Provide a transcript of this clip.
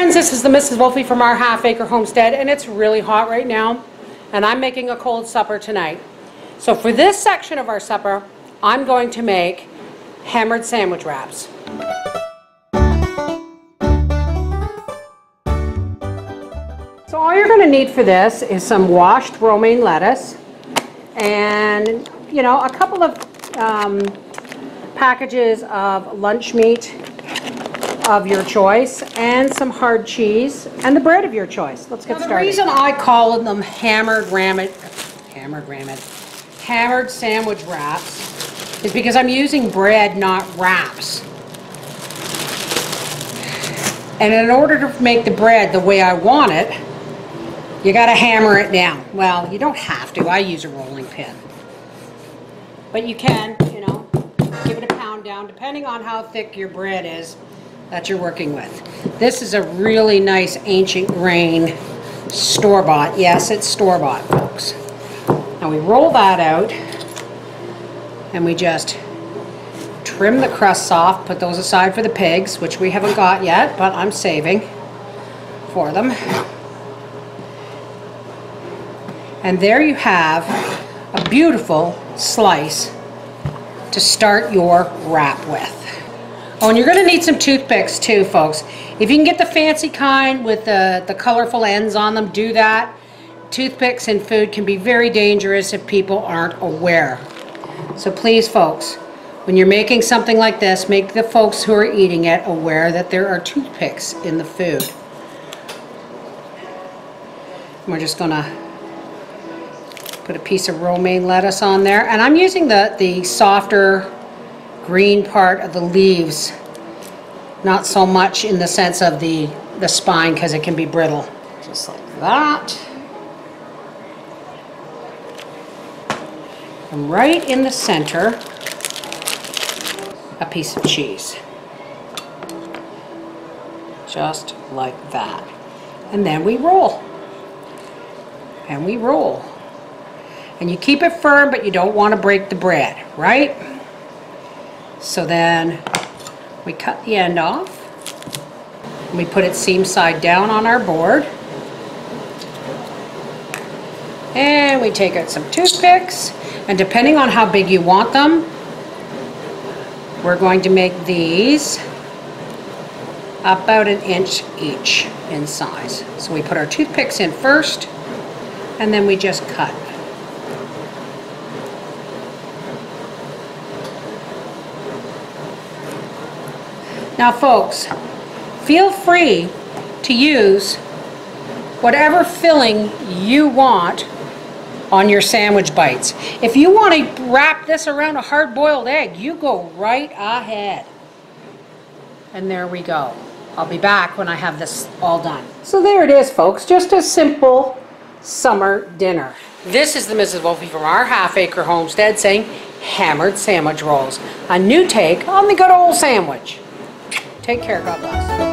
friends, this is the Mrs. Wolfie from our Half Acre Homestead, and it's really hot right now, and I'm making a cold supper tonight. So for this section of our supper, I'm going to make hammered sandwich wraps. So all you're going to need for this is some washed romaine lettuce and, a couple of packages of lunch meat of your choice and some hard cheese and the bread of your choice. Let's get started. The reason I call them hammered sandwich wraps is because I'm using bread, not wraps. And in order to make the bread the way I want it, you got to hammer it down. Well, you don't have to. I use a rolling pin. But you can, give it a pound down depending on how thick your bread is that you're working with. This is a really nice Ancient Grain store-bought. Yes, it's store-bought, folks. Now we roll that out and we just trim the crusts off, put those aside for the pigs, which we haven't got yet, but I'm saving for them. And there you have a beautiful slice to start your wrap with. Oh, and you're going to need some toothpicks too, folks. If you can get the fancy kind with the colorful ends on them, do that. Toothpicks in food can be very dangerous if people aren't aware. So please, folks, when you're making something like this, make the folks who are eating it aware that there are toothpicks in the food. We're just going to put a piece of romaine lettuce on there. And I'm using the softer green part of the leaves, not so much in the sense of the spine because it can be brittle. Just like that. And right in the center, a piece of cheese. Just like that. And then we roll. And we roll. And you keep it firm, but you don't want to break the bread, right? So then we cut the end off. And we put it seam side down on our board. And we take out some toothpicks. And depending on how big you want them, we're going to make these about 1 inch each in size. So we put our toothpicks in first, and then we just cut. Now folks, feel free to use whatever filling you want on your sandwich bites. If you want to wrap this around a hard-boiled egg, you go right ahead. And there we go. I'll be back when I have this all done. So there it is, folks, just a simple summer dinner. This is the Mrs. Wolfie from our Half Acre Homestead saying hammered sandwich rolls. A new take on the good old sandwich. Take care. God bless.